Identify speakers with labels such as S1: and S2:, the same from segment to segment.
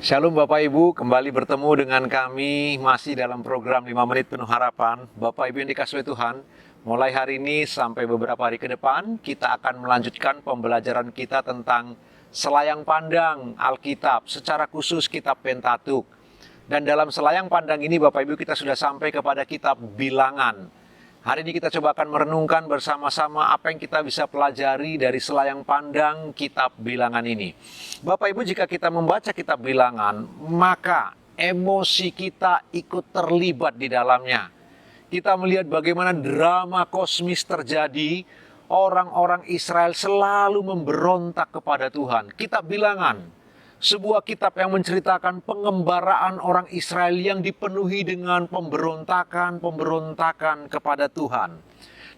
S1: Shalom Bapak Ibu, kembali bertemu dengan kami masih dalam program 5 Menit Penuh Harapan. Bapak Ibu yang dikasihi Tuhan, mulai hari ini sampai beberapa hari ke depan, kita akan melanjutkan pembelajaran kita tentang selayang pandang Alkitab, secara khusus kitab Pentatuk. Dan dalam selayang pandang ini Bapak Ibu kita sudah sampai kepada kitab Bilangan. Hari ini kita coba akan merenungkan bersama-sama apa yang kita bisa pelajari dari selayang pandang kitab Bilangan ini. Bapak Ibu, jika kita membaca kitab Bilangan, maka emosi kita ikut terlibat di dalamnya. Kita melihat bagaimana drama kosmis terjadi, orang-orang Israel selalu memberontak kepada Tuhan. Kitab Bilangan, sebuah kitab yang menceritakan pengembaraan orang Israel yang dipenuhi dengan pemberontakan kepada Tuhan.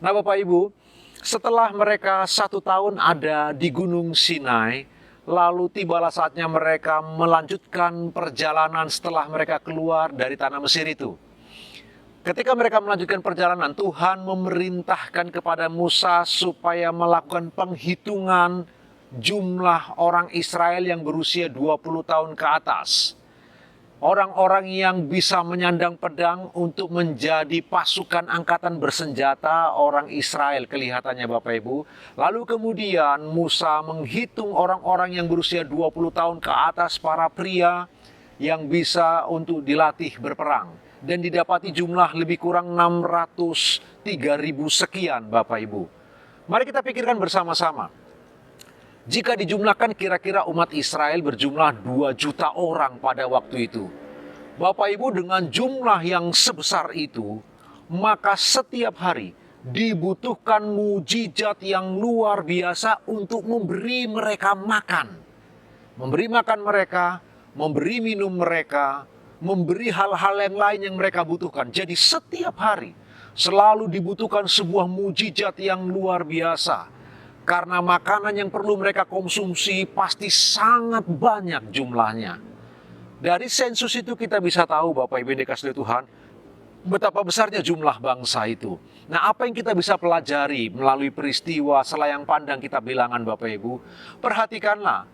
S1: Nah Bapak Ibu, setelah mereka 1 tahun ada di Gunung Sinai, lalu tibalah saatnya mereka melanjutkan perjalanan setelah mereka keluar dari tanah Mesir itu. Ketika mereka melanjutkan perjalanan, Tuhan memerintahkan kepada Musa supaya melakukan penghitungan jumlah orang Israel yang berusia 20 tahun ke atas. Orang-orang yang bisa menyandang pedang untuk menjadi pasukan angkatan bersenjata orang Israel kelihatannya Bapak Ibu. Lalu kemudian Musa menghitung orang-orang yang berusia 20 tahun ke atas, para pria yang bisa untuk dilatih berperang. Dan didapati jumlah lebih kurang 603.000 sekian Bapak Ibu. Mari kita pikirkan bersama-sama. Jika dijumlahkan kira-kira umat Israel berjumlah 2 juta orang pada waktu itu. Bapak Ibu, dengan jumlah yang sebesar itu, maka setiap hari dibutuhkan mujizat yang luar biasa untuk memberi mereka makan. Memberi makan mereka, memberi minum mereka, memberi hal-hal yang lain yang mereka butuhkan. Jadi setiap hari selalu dibutuhkan sebuah mujizat yang luar biasa. Karena makanan yang perlu mereka konsumsi pasti sangat banyak jumlahnya. Dari sensus itu kita bisa tahu Bapak Ibu yang dikasihi Tuhan, betapa besarnya jumlah bangsa itu. Nah, apa yang kita bisa pelajari melalui peristiwa selayang pandang kitab Bilangan Bapak Ibu? Perhatikanlah,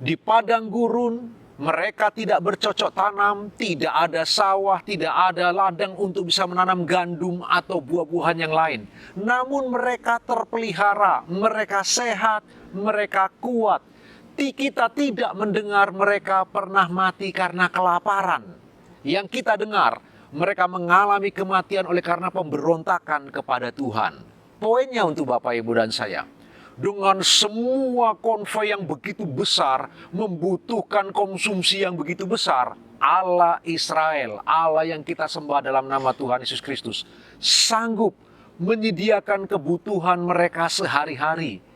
S1: di padang gurun mereka tidak bercocok tanam, tidak ada sawah, tidak ada ladang untuk bisa menanam gandum atau buah-buahan yang lain. Namun mereka terpelihara, mereka sehat, mereka kuat. Kita tidak mendengar mereka pernah mati karena kelaparan. Yang kita dengar, mereka mengalami kematian oleh karena pemberontakan kepada Tuhan. Poinnya untuk Bapak, Ibu, dan saya, dengan semua konvoi yang begitu besar, membutuhkan konsumsi yang begitu besar, Allah Israel, Allah yang kita sembah dalam nama Tuhan Yesus Kristus, sanggup menyediakan kebutuhan mereka sehari-hari.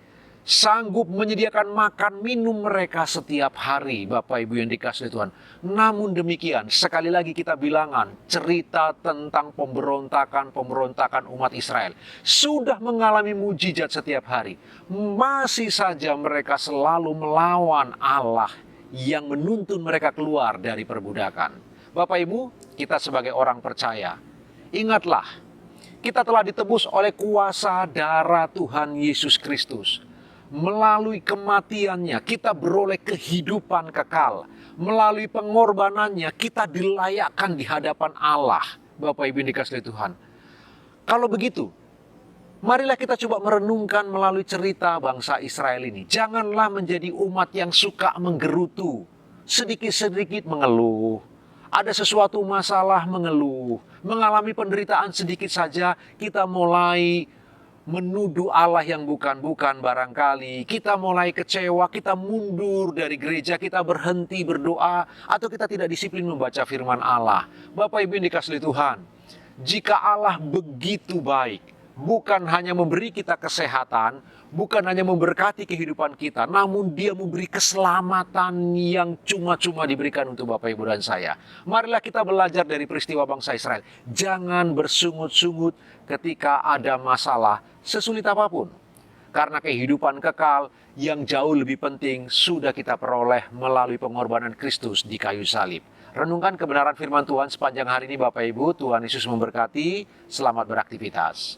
S1: Sanggup menyediakan makan minum mereka setiap hari, Bapak Ibu yang dikasihi Tuhan. Namun demikian, sekali lagi kita Bilangan, cerita tentang pemberontakan umat Israel sudah mengalami mujizat setiap hari. Masih saja mereka selalu melawan Allah yang menuntun mereka keluar dari perbudakan. Bapak Ibu, kita sebagai orang percaya, ingatlah, kita telah ditebus oleh kuasa darah Tuhan Yesus Kristus. Melalui kematiannya kita beroleh kehidupan kekal. Melalui pengorbanannya kita dilayakkan di hadapan Allah. Bapak Ibu yang dikasihi Tuhan. Kalau begitu, marilah kita coba merenungkan melalui cerita bangsa Israel ini. Janganlah menjadi umat yang suka menggerutu. Sedikit-sedikit mengeluh. Ada sesuatu masalah mengeluh. Mengalami penderitaan sedikit saja kita mulai menuduh Allah yang bukan-bukan barangkali. Kita mulai kecewa, kita mundur dari gereja, kita berhenti berdoa, atau kita tidak disiplin membaca firman Allah. Bapak Ibu yang dikasihi Tuhan, jika Allah begitu baik, bukan hanya memberi kita kesehatan, bukan hanya memberkati kehidupan kita, namun Dia memberi keselamatan yang cuma-cuma diberikan untuk Bapak Ibu dan saya. Marilah kita belajar dari peristiwa bangsa Israel. Jangan bersungut-sungut ketika ada masalah, sesulit apapun. Karena kehidupan kekal yang jauh lebih penting sudah kita peroleh melalui pengorbanan Kristus di kayu salib. Renungkan kebenaran firman Tuhan sepanjang hari ini Bapak Ibu. Tuhan Yesus memberkati. Selamat beraktivitas.